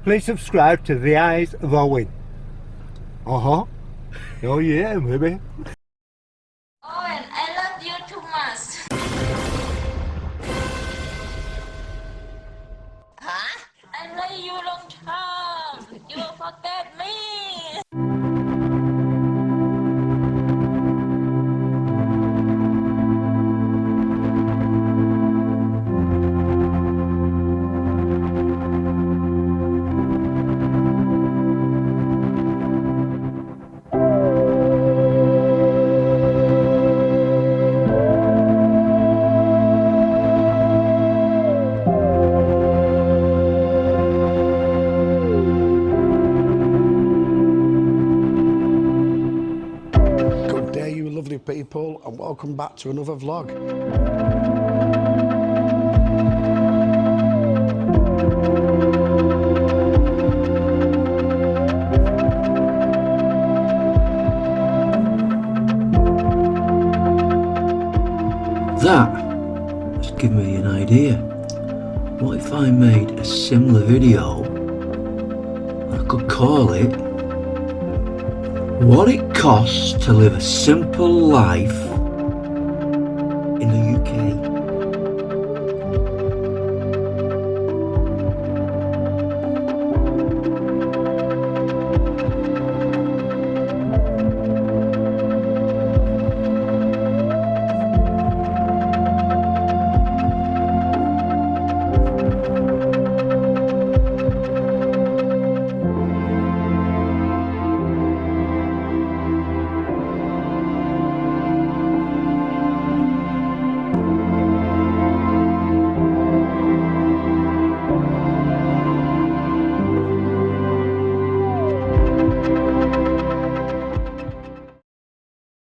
Please subscribe to The Eyes of Owen. Oh yeah, maybe. Owen, I love you too much. Huh? I love you long time. You forget me. Lovely people, and welcome back to another vlog. That has given me an idea. What if I made a similar video? I could call it What It Costs to Live a Simple Life in the UK.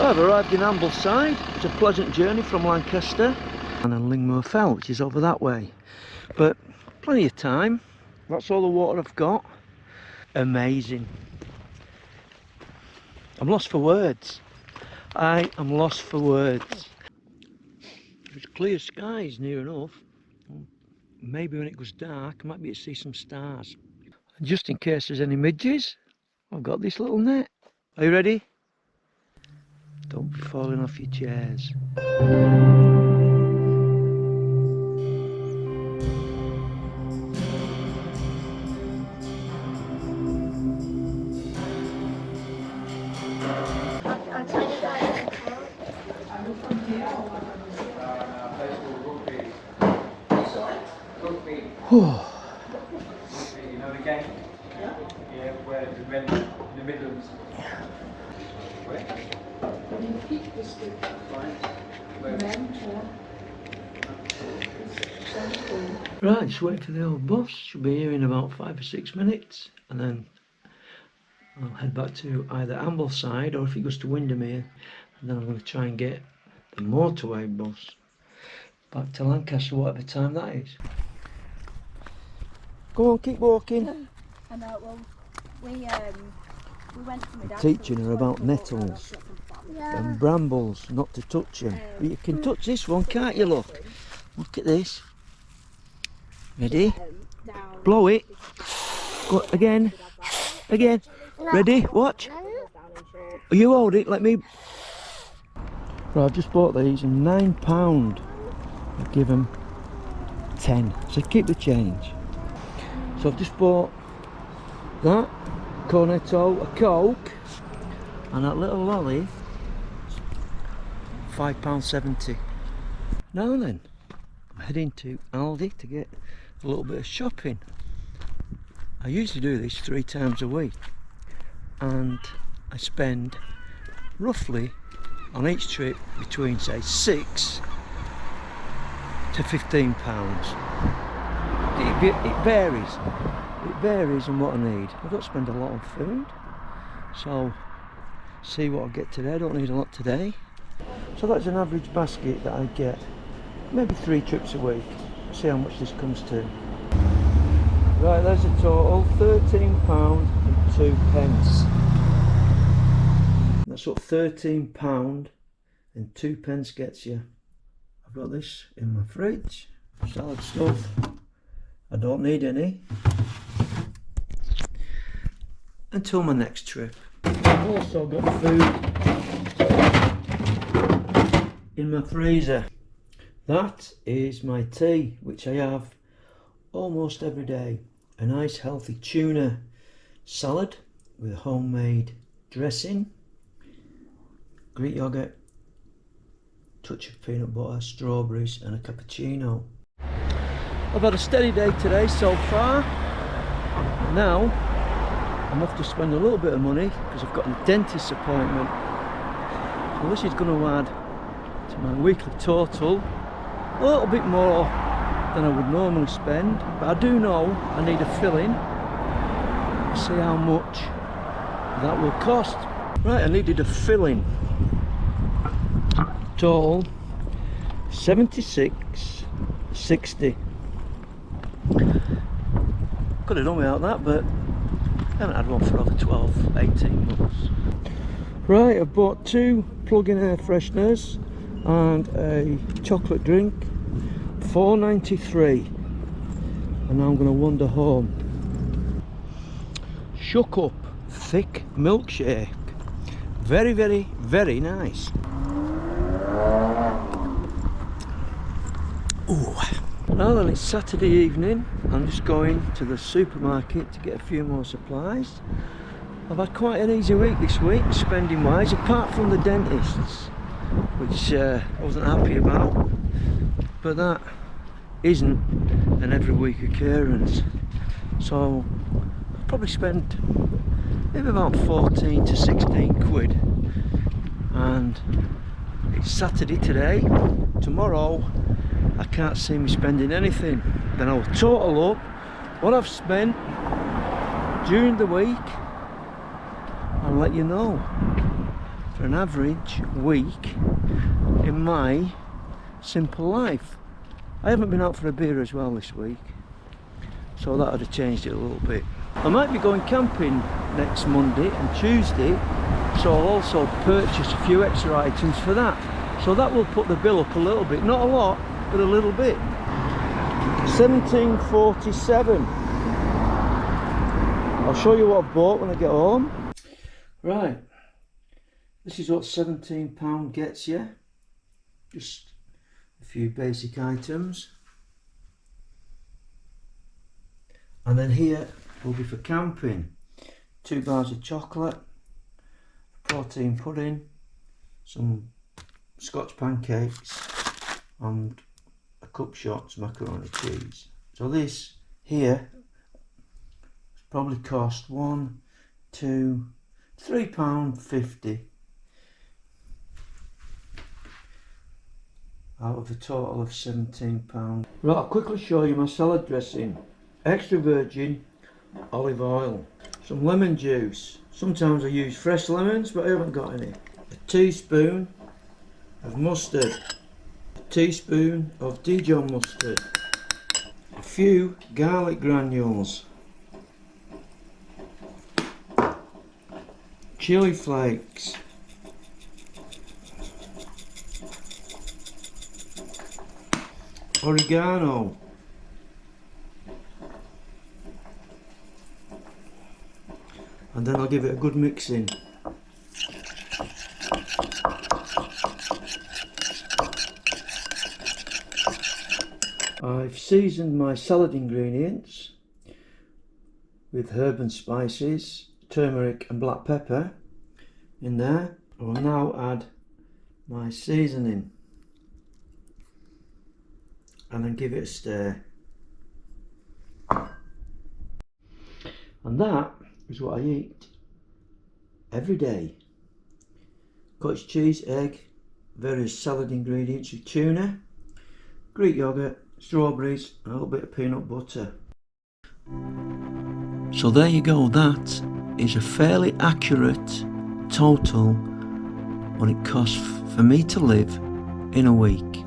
I've arrived in Ambleside. It's a pleasant journey from Lancaster and then Lingmoor Fell, which is over that way, but plenty of time. That's all the water I've got. Amazing. I'm lost for words. I am lost for words. There's clear skies near enough. Maybe when it goes dark I might be able to see some stars. And just in case there's any midges, I've got this little net. Are you ready? Don't be falling off your chairs. You know the game? Yeah, where the men in the Midlands. Where? Right, just wait for the old bus. Should be here in about 5 or 6 minutes, and then I'll head back to either Ambleside or if it goes to Windermere, and then I'm going to try and get the motorway bus back to Lancaster, whatever time that is. Go on, keep walking. I know, well, we went to my dad's. Teaching her about nettles and brambles, not to touch them. But you can touch this one, can't you? Look at this. Ready? Blow it. Go again. Again. Ready? Watch. You hold it, let me. Right, I've just bought these and £9. I give them 10. So keep the change. So I've just bought that cornetto, a Coke, and that little lolly, £5.70. Now then, I'm heading to Aldi to get a little bit of shopping. I usually do this 3 times a week, and I spend roughly on each trip between say £6 to £15. It varies. It varies on what I need. I don't spend a lot on food, so see what I get today. I don't need a lot today. So that's an average basket that I get maybe 3 trips a week. See how much this comes to. Right, there's a total £13 and 2 pence. That's what £13 and 2 pence gets you. I've got this in my fridge, salad stuff. I don't need any. until my next trip. I've also got food in my freezer. That is my tea, which I have almost every day. A nice healthy tuna salad with homemade dressing, Greek yogurt, touch of peanut butter, strawberries and a cappuccino. I've had a steady day today so far. Now I'm off to spend a little bit of money because I've got a dentist appointment. So this is going to add to my weekly total a little bit more than I would normally spend, but I do know I need a filling. See how much that will cost. Right, I needed a filling. Total $76.60. Could have done without that, but I haven't had one for over 12-18 months. Right, I've bought 2 plug-in air fresheners and a chocolate drink, $4.93, and now I'm going to wander home. Shook up thick milkshake, very very very nice. Ooh. Now then, it's Saturday evening. I'm just going to the supermarket to get a few more supplies. I've had quite an easy week this week, spending wise, apart from the dentists, which I wasn't happy about, but that isn't an every week occurrence. So I'll probably spend maybe about 14 to 16 quid, and it's Saturday today. Tomorrow I can't see me spending anything. Then I'll total up what I've spent during the week and let you know for an average week in my simple life. I haven't been out for a beer as well this week, so that would have changed it a little bit. I might be going camping next Monday and Tuesday, so I'll also purchase a few extra items for that. So that will put the bill up a little bit, not a lot, but a little bit. 17.47. I'll show you what I've bought when I get home. Right, this is what £17 gets you. Just a few basic items. And then here will be for camping. 2 bars of chocolate, protein pudding, some Scotch pancakes and a cup shot macaroni cheese. So this here probably cost £3.50 out of a total of £17. Right, I'll quickly show you my salad dressing. Extra virgin olive oil, some lemon juice. Sometimes I use fresh lemons, but I haven't got any. A teaspoon of mustard, a teaspoon of Dijon mustard, a few garlic granules, chili flakes, oregano, and then I'll give it a good mixing. I've seasoned my salad ingredients with herb and spices, turmeric and black pepper in there. I will now add my seasoning and then give it a stir. And that is what I eat every day. Cottage cheese, egg, various salad ingredients with tuna, Greek yogurt, strawberries and a little bit of peanut butter. So there you go, that is a fairly accurate total what it costs for me to live in a week.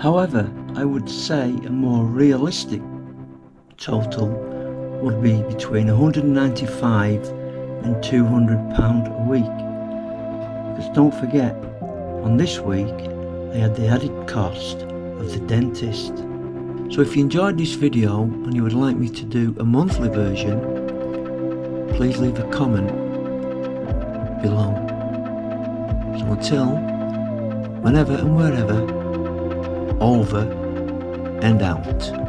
However, I would say a more realistic total would be between £195 and £200 a week. Because don't forget, on this week I had the added cost of the dentist. So if you enjoyed this video and you would like me to do a monthly version, please leave a comment below. So until whenever and wherever, over and out.